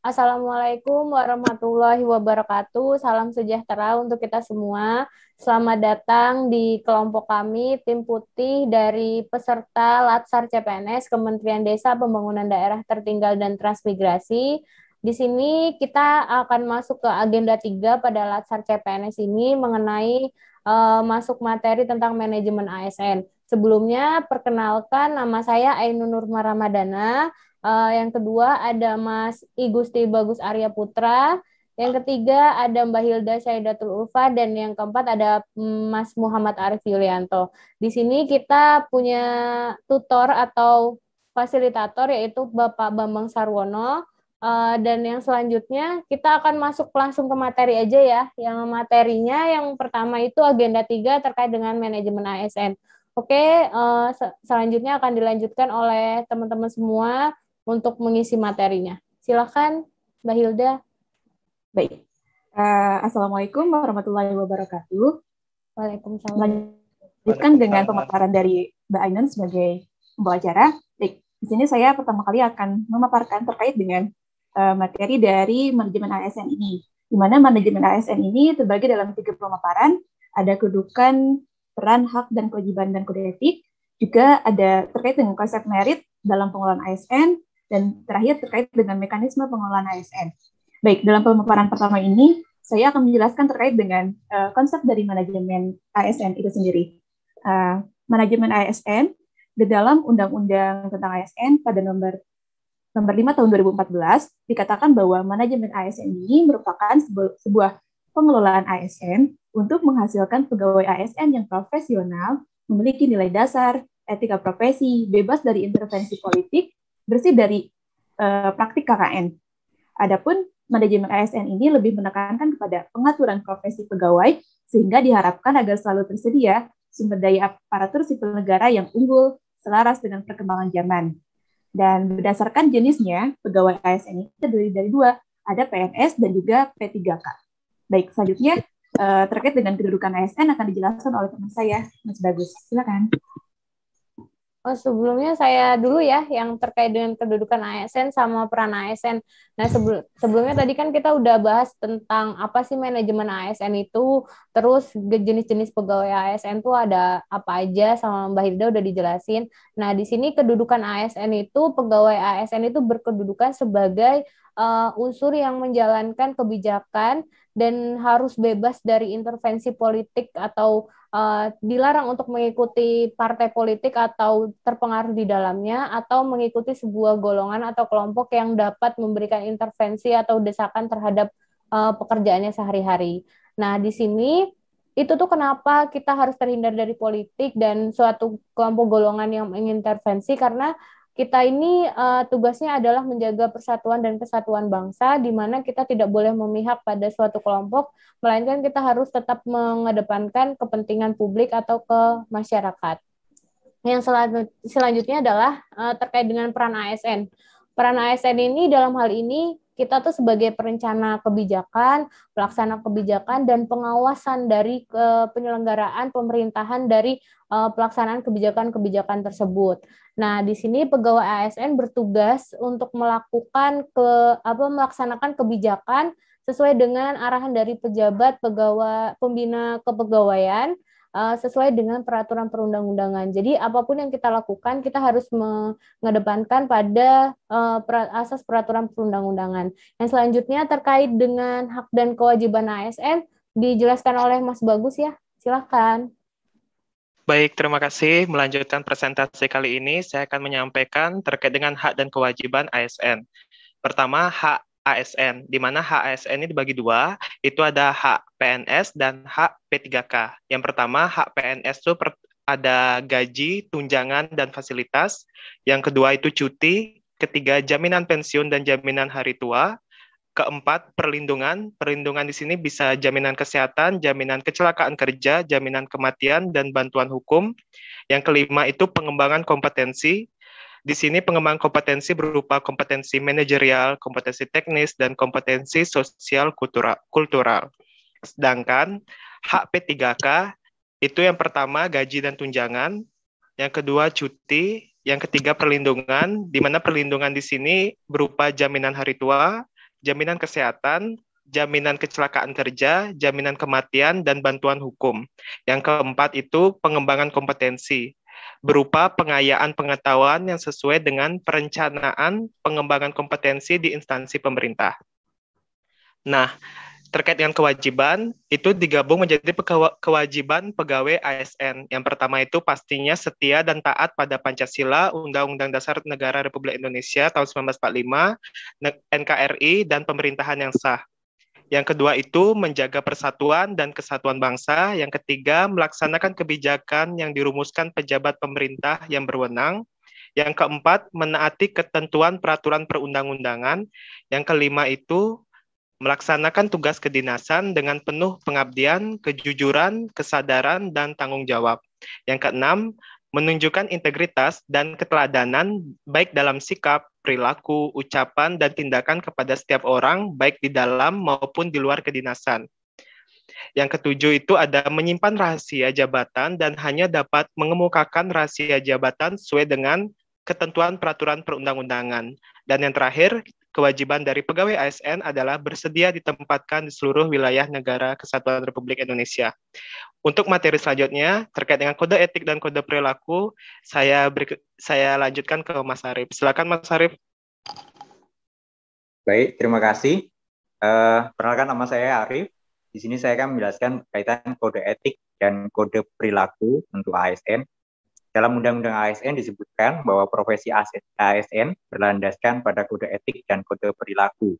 Assalamualaikum warahmatullahi wabarakatuh. Salam sejahtera untuk kita semua. Selamat datang di kelompok kami, Tim Putih dari peserta Latsar CPNS Kementerian Desa Pembangunan Daerah Tertinggal dan Transmigrasi. Di sini kita akan masuk ke agenda 3 pada Latsar CPNS ini mengenai masuk materi tentang manajemen ASN. Sebelumnya, perkenalkan nama saya Ainun Nurma Ramadana. Yang kedua ada Mas Igusti Bagus Arya Putra. Yang ketiga ada Mbak Hilda Syaidatul Ulfa dan yang keempat ada Mas Muhammad Arif Yulianto. Di sini kita punya tutor atau fasilitator yaitu Bapak Bambang Sarwono. Dan yang selanjutnya kita akan masuk langsung ke materi aja ya. Yang materinya yang pertama itu agenda 3 terkait dengan manajemen ASN. Oke, selanjutnya akan dilanjutkan oleh teman-teman semua untuk mengisi materinya. Silakan, Mbak Hilda. Baik. Assalamualaikum warahmatullahi wabarakatuh. Waalaikumsalam. Lanjutkan dengan pemaparan dari Mbak Ainun sebagai pembawa acara. Baik, di sini saya pertama kali akan memaparkan terkait dengan materi dari manajemen ASN ini. Di mana manajemen ASN ini terbagi dalam 3 pemaparan, ada kedudukan, peran, hak, dan kewajiban dan kode etik. Juga ada terkait dengan konsep merit dalam pengelolaan ASN, dan terakhir terkait dengan mekanisme pengelolaan ASN. Baik, dalam pemaparan pertama ini, saya akan menjelaskan terkait dengan konsep dari manajemen ASN itu sendiri. Manajemen ASN, di dalam Undang-Undang tentang ASN pada nomor 5 tahun 2014, dikatakan bahwa manajemen ASN ini merupakan sebuah pengelolaan ASN untuk menghasilkan pegawai ASN yang profesional, memiliki nilai dasar, etika profesi, bebas dari intervensi politik, bersih dari praktik KKN. Adapun manajemen ASN ini lebih menekankan kepada pengaturan profesi pegawai sehingga diharapkan agar selalu tersedia sumber daya aparatur sipil negara yang unggul selaras dengan perkembangan zaman. Dan berdasarkan jenisnya, pegawai ASN ini terdiri dari 2, ada PNS dan juga P3K. Baik, selanjutnya terkait dengan kedudukan ASN akan dijelaskan oleh teman saya, Mas Bagus. Silakan. Sebelumnya saya dulu ya yang terkait dengan kedudukan ASN sama peran ASN. Nah, sebelumnya tadi kan kita udah bahas tentang apa sih manajemen ASN itu, terus jenis-jenis pegawai ASN itu ada apa aja sama Mbak Hilda udah dijelasin. Nah, di sini kedudukan ASN itu, pegawai ASN itu berkedudukan sebagai unsur yang menjalankan kebijakan dan harus bebas dari intervensi politik atau dilarang untuk mengikuti partai politik atau terpengaruh di dalamnya atau mengikuti sebuah golongan atau kelompok yang dapat memberikan intervensi atau desakan terhadap pekerjaannya sehari-hari. Nah, di sini itu tuh kenapa kita harus terhindar dari politik dan suatu kelompok golongan yang mengintervensi karena kita ini tugasnya adalah menjaga persatuan dan kesatuan bangsa, di mana kita tidak boleh memihak pada suatu kelompok, melainkan kita harus tetap mengedepankan kepentingan publik atau ke masyarakat. Yang selanjutnya adalah terkait dengan peran ASN. Peran ASN ini dalam hal ini kita tuh sebagai perencana kebijakan, pelaksana kebijakan, dan pengawasan dari penyelenggaraan pemerintahan dari pelaksanaan kebijakan-kebijakan tersebut. Nah, di sini pegawai ASN bertugas untuk melaksanakan kebijakan sesuai dengan arahan dari pejabat pegawai pembina kepegawaian sesuai dengan peraturan perundang-undangan. Jadi apapun yang kita lakukan, kita harus mengedepankan pada asas peraturan perundang-undangan. Yang selanjutnya terkait dengan hak dan kewajiban ASN, dijelaskan oleh Mas Bagus ya. Silakan. Baik, terima kasih. Melanjutkan presentasi kali ini, saya akan menyampaikan terkait dengan hak dan kewajiban ASN. Pertama, hak ASN, di mana hak ASN ini dibagi 2, itu ada hak PNS dan hak P3K. Yang pertama, hak PNS itu ada gaji, tunjangan, dan fasilitas. Yang kedua itu cuti. Ketiga, jaminan pensiun dan jaminan hari tua. Keempat, perlindungan. Perlindungan di sini bisa jaminan kesehatan, jaminan kecelakaan kerja, jaminan kematian, dan bantuan hukum. Yang kelima itu pengembangan kompetensi. Di sini pengembangan kompetensi berupa kompetensi manajerial, kompetensi teknis, dan kompetensi sosial kultural. Sedangkan hak P3K itu yang pertama gaji dan tunjangan, yang kedua cuti, yang ketiga perlindungan, di mana perlindungan di sini berupa jaminan hari tua, jaminan kesehatan, jaminan kecelakaan kerja, jaminan kematian, dan bantuan hukum. Yang keempat itu pengembangan kompetensi, berupa pengayaan pengetahuan yang sesuai dengan perencanaan pengembangan kompetensi di instansi pemerintah. Nah, terkait dengan kewajiban, itu digabung menjadi kewajiban pegawai ASN. Yang pertama itu pastinya setia dan taat pada Pancasila, Undang-Undang Dasar Negara Republik Indonesia tahun 1945, NKRI, dan pemerintahan yang sah. Yang kedua itu menjaga persatuan dan kesatuan bangsa. Yang ketiga, melaksanakan kebijakan yang dirumuskan pejabat pemerintah yang berwenang. Yang keempat, menaati ketentuan peraturan perundang-undangan. Yang kelima itu melaksanakan tugas kedinasan dengan penuh pengabdian, kejujuran, kesadaran, dan tanggung jawab. Yang keenam, menunjukkan integritas dan keteladanan baik dalam sikap, perilaku, ucapan, dan tindakan kepada setiap orang, baik di dalam maupun di luar kedinasan. Yang ketujuh itu ada menyimpan rahasia jabatan dan hanya dapat mengemukakan rahasia jabatan sesuai dengan ketentuan peraturan perundang-undangan. Dan yang terakhir, kewajiban dari pegawai ASN adalah bersedia ditempatkan di seluruh wilayah negara Kesatuan Republik Indonesia. Untuk materi selanjutnya, terkait dengan kode etik dan kode perilaku, saya lanjutkan ke Mas Arif. Silakan Mas Arif. Baik, terima kasih. Perkenalkan, nama saya Arif. Di sini saya akan menjelaskan kaitan kode etik dan kode perilaku untuk ASN. Dalam Undang-Undang ASN disebutkan bahwa profesi ASN berlandaskan pada kode etik dan kode perilaku.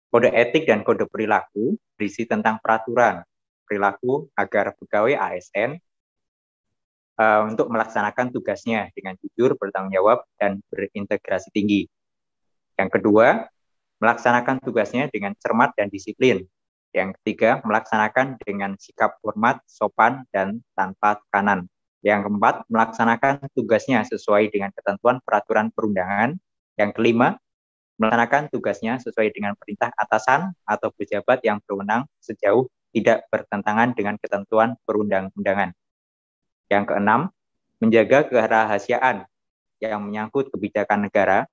Kode etik dan kode perilaku berisi tentang peraturan perilaku agar pegawai ASN untuk melaksanakan tugasnya dengan jujur, bertanggung jawab, dan berintegrasi tinggi. Yang kedua, melaksanakan tugasnya dengan cermat dan disiplin. Yang ketiga, melaksanakan dengan sikap hormat, sopan, dan tanpa tekanan. Yang keempat, melaksanakan tugasnya sesuai dengan ketentuan peraturan perundangan. Yang kelima, melaksanakan tugasnya sesuai dengan perintah atasan atau pejabat yang berwenang sejauh tidak bertentangan dengan ketentuan perundang-undangan. Yang keenam, menjaga kerahasiaan yang menyangkut kebijakan negara.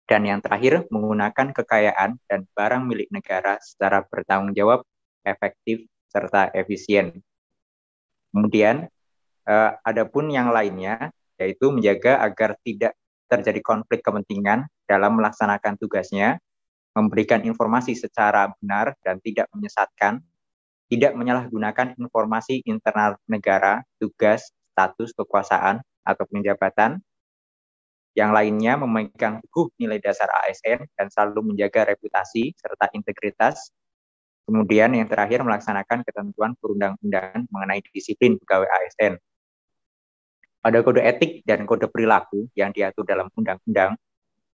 Dan yang terakhir, menggunakan kekayaan dan barang milik negara secara bertanggung jawab, efektif, serta efisien. Kemudian, adapun yang lainnya, yaitu menjaga agar tidak terjadi konflik kepentingan dalam melaksanakan tugasnya, memberikan informasi secara benar dan tidak menyesatkan, tidak menyalahgunakan informasi internal negara, tugas, status, kekuasaan, atau penjabatan. Yang lainnya memegang teguh nilai dasar ASN dan selalu menjaga reputasi serta integritas. Kemudian yang terakhir melaksanakan ketentuan perundang-undangan mengenai disiplin pegawai ASN. Ada kode etik dan kode perilaku yang diatur dalam undang-undang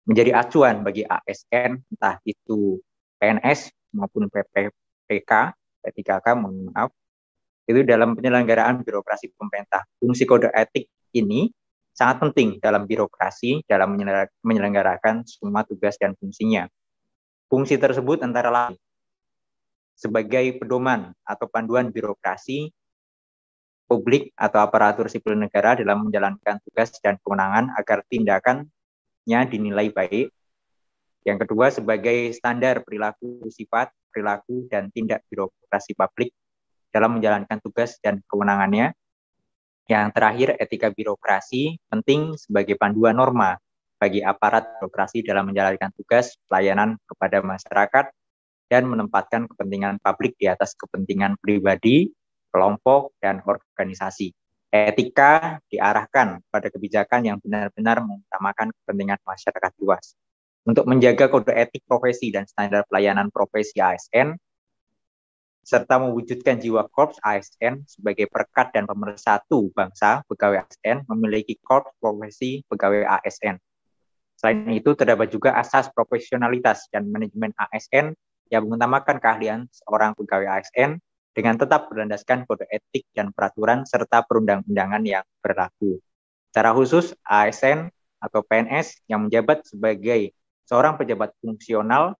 menjadi acuan bagi ASN, entah itu PNS maupun PPK, P3K, mohon maaf, itu dalam penyelenggaraan birokrasi pemerintah. Fungsi kode etik ini sangat penting dalam birokrasi dalam menyelenggarakan semua tugas dan fungsinya. Fungsi tersebut antara lain sebagai pedoman atau panduan birokrasi publik atau aparatur sipil negara dalam menjalankan tugas dan kewenangan agar tindakannya dinilai baik. Yang kedua, sebagai standar perilaku sifat, perilaku, dan tindak birokrasi publik dalam menjalankan tugas dan kewenangannya. Yang terakhir, etika birokrasi penting sebagai panduan norma bagi aparat birokrasi dalam menjalankan tugas pelayanan kepada masyarakat dan menempatkan kepentingan publik di atas kepentingan pribadi, kelompok, dan organisasi. Etika diarahkan pada kebijakan yang benar-benar mengutamakan kepentingan masyarakat luas. Untuk menjaga kode etik profesi dan standar pelayanan profesi ASN, serta mewujudkan jiwa korps ASN sebagai perekat dan pemersatu bangsa, pegawai ASN memiliki korps profesi pegawai ASN. Selain itu, terdapat juga asas profesionalitas dan manajemen ASN yang mengutamakan keahlian seorang pegawai ASN dengan tetap berlandaskan kode etik dan peraturan serta perundang-undangan yang berlaku. Secara khusus, ASN atau PNS yang menjabat sebagai seorang pejabat fungsional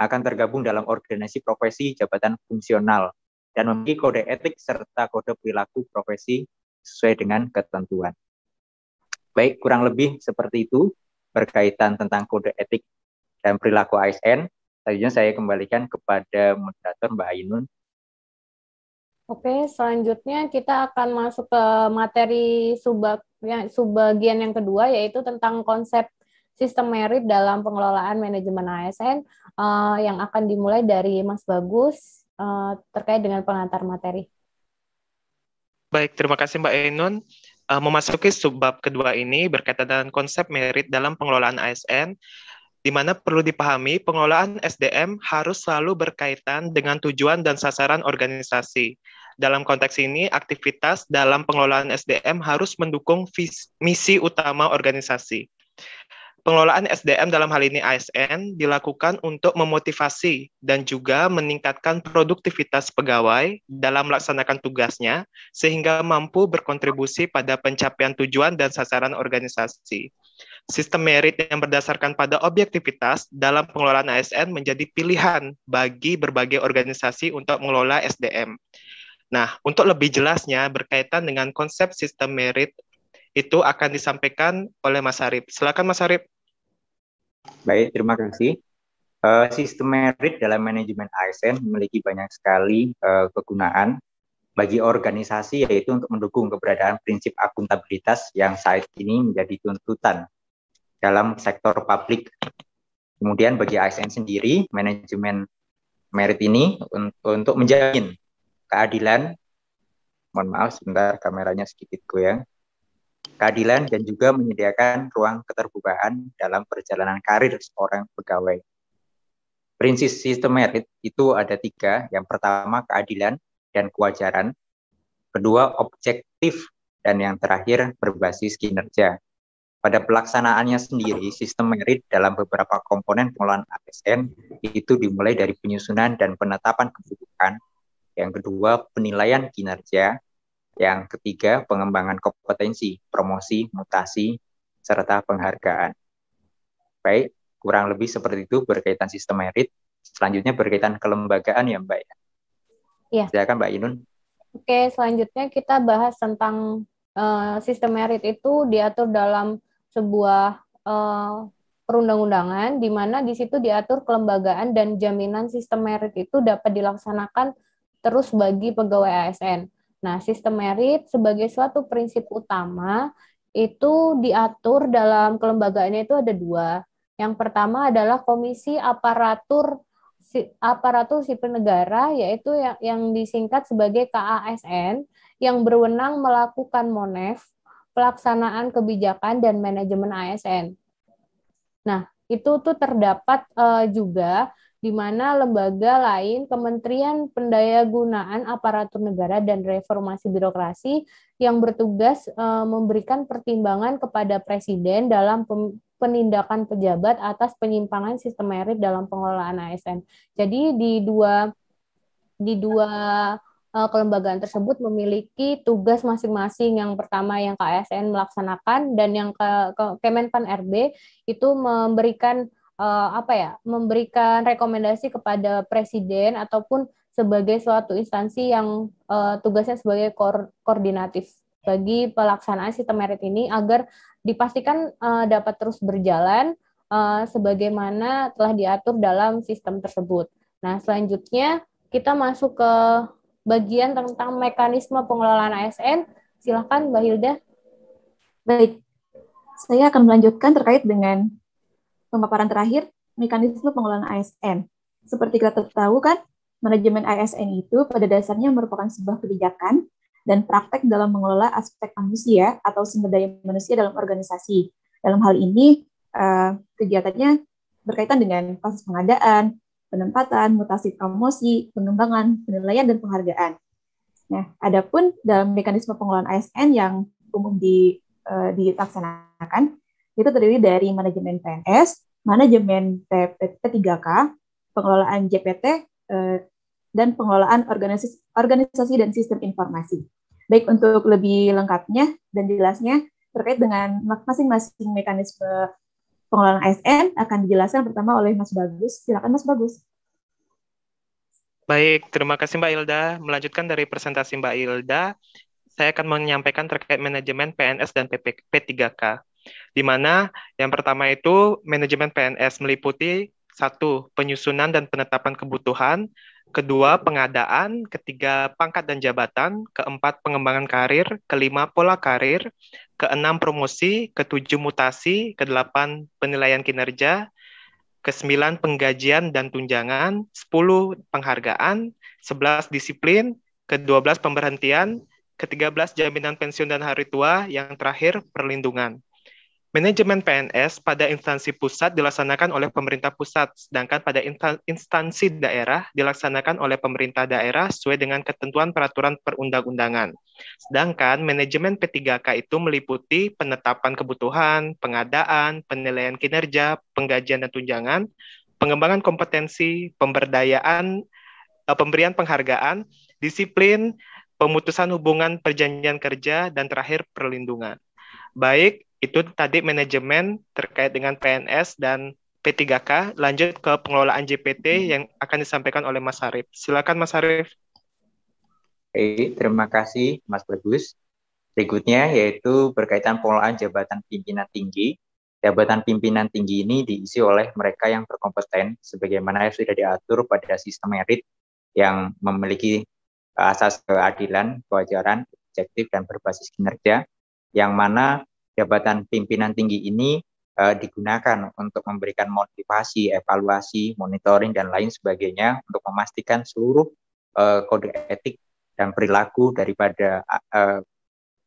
akan tergabung dalam organisasi profesi jabatan fungsional dan memiliki kode etik serta kode perilaku profesi sesuai dengan ketentuan. Baik, kurang lebih seperti itu berkaitan tentang kode etik dan perilaku ASN. Selanjutnya saya kembalikan kepada moderator Mbak Ainun. Oke, selanjutnya kita akan masuk ke materi subbagian yang kedua, yaitu tentang konsep sistem merit dalam pengelolaan manajemen ASN, yang akan dimulai dari Mas Bagus terkait dengan pengantar materi. Baik, terima kasih Mbak Ainun. Memasuki subbab kedua ini berkaitan dengan konsep merit dalam pengelolaan ASN, di mana perlu dipahami pengelolaan SDM harus selalu berkaitan dengan tujuan dan sasaran organisasi. Dalam konteks ini, aktivitas dalam pengelolaan SDM harus mendukung misi utama organisasi. Pengelolaan SDM dalam hal ini ASN dilakukan untuk memotivasi dan juga meningkatkan produktivitas pegawai dalam melaksanakan tugasnya sehingga mampu berkontribusi pada pencapaian tujuan dan sasaran organisasi. Sistem merit yang berdasarkan pada objektivitas dalam pengelolaan ASN menjadi pilihan bagi berbagai organisasi untuk mengelola SDM. Nah, untuk lebih jelasnya berkaitan dengan konsep sistem merit itu akan disampaikan oleh Mas Arif. Silakan Mas Arif. Baik, terima kasih. Sistem merit dalam manajemen ASN memiliki banyak sekali kegunaan bagi organisasi, yaitu untuk mendukung keberadaan prinsip akuntabilitas yang saat ini menjadi tuntutan dalam sektor publik. Kemudian bagi ASN sendiri, manajemen merit ini untuk menjamin keadilan, mohon maaf sebentar kameranya sedikit goyang, keadilan dan juga menyediakan ruang keterbukaan dalam perjalanan karir seorang pegawai. Prinsip sistem merit itu ada 3. Yang pertama keadilan dan kewajaran, kedua objektif, dan yang terakhir berbasis kinerja. Pada pelaksanaannya sendiri, sistem merit dalam beberapa komponen pengelolaan ASN itu dimulai dari penyusunan dan penetapan kebutuhan, yang kedua penilaian kinerja, yang ketiga pengembangan kompetensi, promosi, mutasi, serta penghargaan. Baik, kurang lebih seperti itu berkaitan sistem merit. Selanjutnya berkaitan kelembagaan ya Mbak. Ya. Silakan Mbak Ainun. Oke, selanjutnya kita bahas tentang sistem merit itu diatur dalam sebuah perundang-undangan, di mana di situ diatur kelembagaan dan jaminan sistem merit itu dapat dilaksanakan terus bagi pegawai ASN. Nah, sistem merit sebagai suatu prinsip utama itu diatur dalam kelembagaannya itu ada 2. Yang pertama adalah Komisi Aparatur Sipil Negara, yaitu yang disingkat sebagai KASN, yang berwenang melakukan MONEF, pelaksanaan kebijakan dan manajemen ASN. Nah, itu tuh terdapat juga di mana lembaga lain, Kementerian Pendayagunaan Aparatur Negara dan Reformasi Birokrasi, yang bertugas memberikan pertimbangan kepada Presiden dalam penindakan pejabat atas penyimpangan sistem merit dalam pengelolaan ASN. Jadi di dua kelembagaan tersebut memiliki tugas masing-masing. Yang pertama yang KASN melaksanakan, dan yang Kemenpan RB itu memberikan memberikan rekomendasi kepada Presiden ataupun sebagai suatu instansi yang tugasnya sebagai koordinatif bagi pelaksanaan sistem merit ini agar dipastikan dapat terus berjalan sebagaimana telah diatur dalam sistem tersebut. Nah, selanjutnya kita masuk ke bagian tentang mekanisme pengelolaan ASN. Silakan Mbak Hilda. Baik, saya akan melanjutkan terkait dengan pemaparan terakhir, mekanisme pengelolaan ASN. Seperti kita tahu kan, manajemen ASN itu pada dasarnya merupakan sebuah kebijakan dan praktek dalam mengelola aspek manusia atau sumber daya manusia dalam organisasi. Dalam hal ini, kegiatannya berkaitan dengan proses pengadaan, penempatan, mutasi promosi, pengembangan, penilaian, dan penghargaan. Nah, adapun dalam mekanisme pengelolaan ASN yang umum dilaksanakan, itu terdiri dari manajemen PNS, manajemen P3K, pengelolaan JPT, dan pengelolaan organisasi dan sistem informasi. Baik, untuk lebih lengkapnya dan jelasnya terkait dengan masing-masing mekanisme pengelolaan ASN akan dijelaskan pertama oleh Mas Bagus. Silakan Mas Bagus. Baik, terima kasih Mbak Hilda. Melanjutkan dari presentasi Mbak Hilda, saya akan menyampaikan terkait manajemen PNS dan P3K. Di mana yang pertama itu manajemen PNS meliputi 1. Penyusunan dan penetapan kebutuhan. 2. Pengadaan. 3. Pangkat dan jabatan. 4. Pengembangan karir. 5. Pola karir. 6. Promosi. 7. Mutasi. 8. Penilaian kinerja. 9. Penggajian dan tunjangan. 10. Penghargaan. 11. Disiplin. 12. Pemberhentian. 13. Jaminan pensiun dan hari tua. Yang terakhir, perlindungan. Manajemen PNS pada instansi pusat dilaksanakan oleh pemerintah pusat, sedangkan pada instansi daerah dilaksanakan oleh pemerintah daerah sesuai dengan ketentuan peraturan perundang-undangan. Sedangkan manajemen P3K itu meliputi penetapan kebutuhan, pengadaan, penilaian kinerja, penggajian dan tunjangan, pengembangan kompetensi, pemberdayaan, pemberian penghargaan, disiplin, pemutusan hubungan perjanjian kerja, dan terakhir perlindungan. Baik, itu tadi manajemen terkait dengan PNS dan P3K. Lanjut ke pengelolaan JPT yang akan disampaikan oleh Mas Harif. Silakan Mas Harif. Terima kasih Mas Bagus. Berikutnya yaitu berkaitan pengelolaan jabatan pimpinan tinggi. Jabatan pimpinan tinggi ini diisi oleh mereka yang berkompeten sebagaimana yang sudah diatur pada sistem merit yang memiliki asas keadilan, kewajaran, objektif, dan berbasis kinerja, yang mana jabatan pimpinan tinggi ini digunakan untuk memberikan motivasi, evaluasi, monitoring, dan lain sebagainya untuk memastikan seluruh kode etik dan perilaku daripada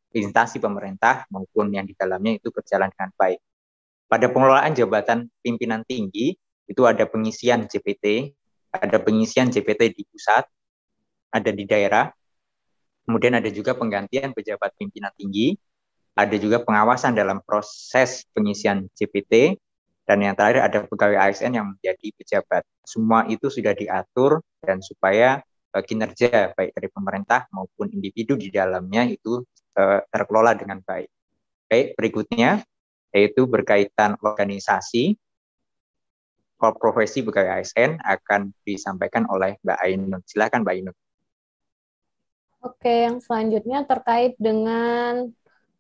instansi pemerintah maupun yang di dalamnya itu berjalan dengan baik. Pada pengelolaan jabatan pimpinan tinggi, itu ada pengisian JPT, ada pengisian JPT di pusat, ada di daerah, kemudian ada juga penggantian pejabat pimpinan tinggi, ada juga pengawasan dalam proses pengisian JPT, dan yang terakhir ada pegawai ASN yang menjadi pejabat. Semua itu sudah diatur dan supaya kinerja baik dari pemerintah maupun individu di dalamnya itu terkelola dengan baik. Baik, berikutnya yaitu berkaitan organisasi. Profesi pegawai ASN akan disampaikan oleh Mbak Ainun. Silakan Mbak Ainun. Oke, yang selanjutnya terkait dengan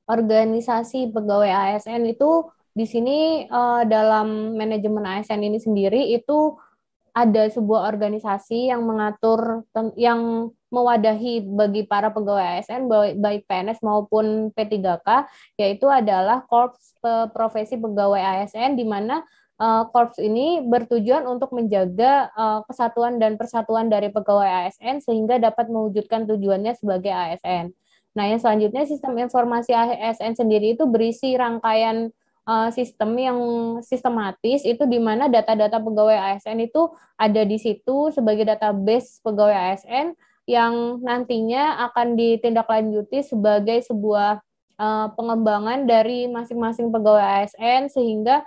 organisasi pegawai ASN itu di sini dalam manajemen ASN ini sendiri itu ada sebuah organisasi yang mengatur yang mewadahi bagi para pegawai ASN baik PNS maupun P3K, yaitu adalah Korps Profesi Pegawai ASN, di mana Korps ini bertujuan untuk menjaga kesatuan dan persatuan dari pegawai ASN sehingga dapat mewujudkan tujuannya sebagai ASN. Nah, yang selanjutnya sistem informasi ASN sendiri itu berisi rangkaian sistem yang sistematis, itu di mana data-data pegawai ASN itu ada di situ sebagai database pegawai ASN yang nantinya akan ditindaklanjuti sebagai sebuah pengembangan dari masing-masing pegawai ASN sehingga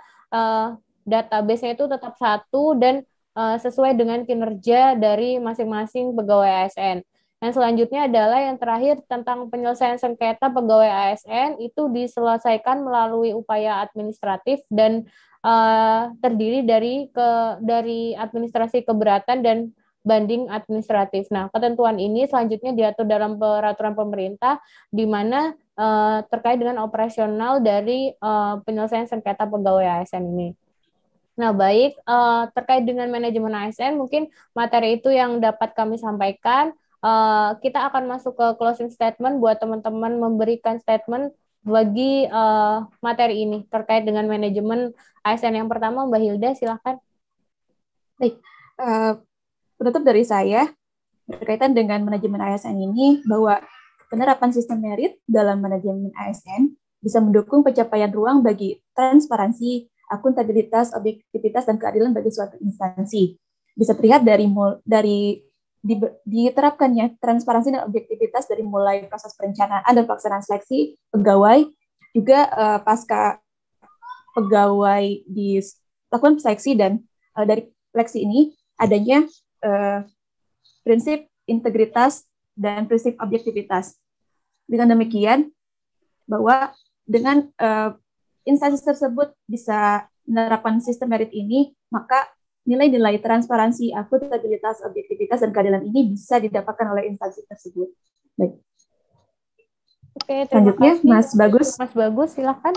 database-nya itu tetap satu dan sesuai dengan kinerja dari masing-masing pegawai ASN. Yang selanjutnya adalah yang terakhir tentang penyelesaian sengketa pegawai ASN itu diselesaikan melalui upaya administratif dan terdiri dari administrasi keberatan dan banding administratif. Nah, ketentuan ini selanjutnya diatur dalam peraturan pemerintah di mana terkait dengan operasional dari penyelesaian sengketa pegawai ASN ini. Nah, baik, terkait dengan manajemen ASN, mungkin materi itu yang dapat kami sampaikan. Kita akan masuk ke closing statement buat teman-teman memberikan statement bagi materi ini terkait dengan manajemen ASN. Yang pertama, Mbak Hilda, silakan. Baik, penutup dari saya berkaitan dengan manajemen ASN ini bahwa penerapan sistem merit dalam manajemen ASN bisa mendukung pencapaian ruang bagi transparansi, akuntabilitas, objektivitas, dan keadilan bagi suatu instansi. Bisa terlihat dari diterapkannya transparansi dan objektivitas dari mulai proses perencanaan dan pelaksanaan seleksi pegawai, juga pasca pegawai dilakukan seleksi, dan dari seleksi ini adanya prinsip integritas dan prinsip objektivitas. Dengan demikian, bahwa dengan instansi tersebut bisa menerapkan sistem merit ini, maka nilai-nilai transparansi, akuntabilitas, objektivitas, dan keadilan ini bisa didapatkan oleh instansi tersebut. Baik. Oke, selanjutnya Mas Bagus. Mas Bagus, silakan.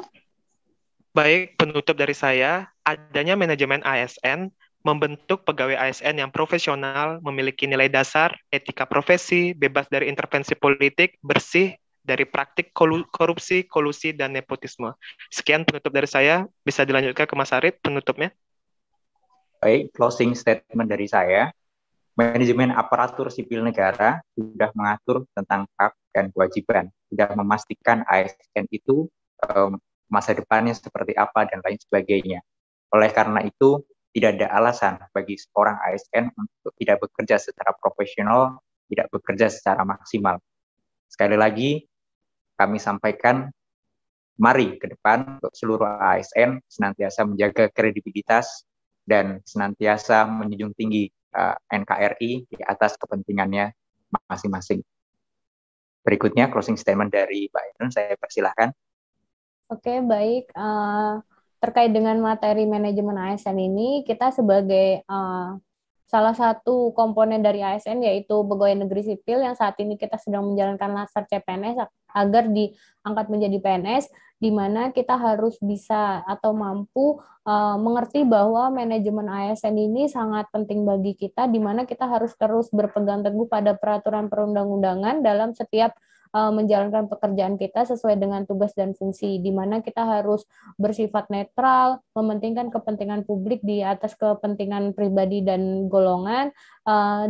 Baik, penutup dari saya, adanya manajemen ASN membentuk pegawai ASN yang profesional, memiliki nilai dasar, etika profesi, bebas dari intervensi politik, bersih dari praktik korupsi, kolusi, dan nepotisme. Sekian penutup dari saya. Bisa dilanjutkan ke Mas Arif penutupnya. Baik, closing statement dari saya. Manajemen aparatur sipil negara sudah mengatur tentang hak dan kewajiban, sudah memastikan ASN itu masa depannya seperti apa dan lain sebagainya. Oleh karena itu, tidak ada alasan bagi seorang ASN untuk tidak bekerja secara profesional, tidak bekerja secara maksimal. Sekali lagi, kami sampaikan, mari ke depan untuk seluruh ASN senantiasa menjaga kredibilitas dan senantiasa menjunjung tinggi NKRI di atas kepentingannya masing-masing. Berikutnya closing statement dari Mbak Ainun, saya persilahkan. Oke, baik. Terkait dengan materi manajemen ASN ini, kita sebagai salah satu komponen dari ASN yaitu pegawai negeri sipil yang saat ini kita sedang menjalankan Latsar CPNS agar diangkat menjadi PNS, di mana kita harus bisa atau mampu mengerti bahwa manajemen ASN ini sangat penting bagi kita, di mana kita harus terus berpegang teguh pada peraturan perundang-undangan dalam setiap menjalankan pekerjaan kita sesuai dengan tugas dan fungsi, di mana kita harus bersifat netral, mementingkan kepentingan publik di atas kepentingan pribadi dan golongan,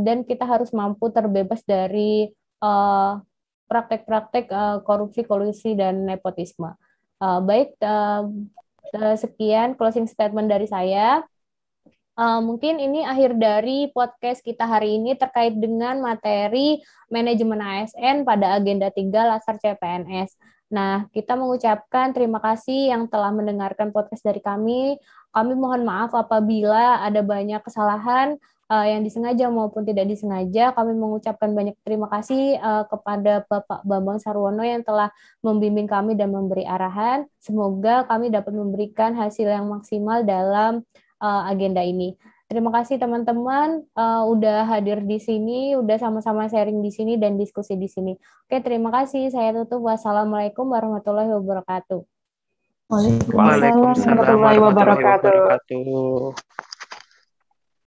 dan kita harus mampu terbebas dari praktek-praktek korupsi, kolusi, dan nepotisme. Baik, sekian closing statement dari saya. Mungkin ini akhir dari podcast kita hari ini terkait dengan materi manajemen ASN pada agenda 3 Latsar CPNS. Nah, kita mengucapkan terima kasih yang telah mendengarkan podcast dari kami. Kami mohon maaf apabila ada banyak kesalahan yang disengaja maupun tidak disengaja. Kami mengucapkan banyak terima kasih kepada Bapak Bambang Sarwono yang telah membimbing kami dan memberi arahan. Semoga kami dapat memberikan hasil yang maksimal dalam agenda ini. Terima kasih teman-teman udah hadir di sini, udah sama-sama sharing di sini dan diskusi di sini. Oke, terima kasih. Saya tutup. Wassalamualaikum warahmatullahi wabarakatuh. Waalaikumsalam warahmatullahi wabarakatuh.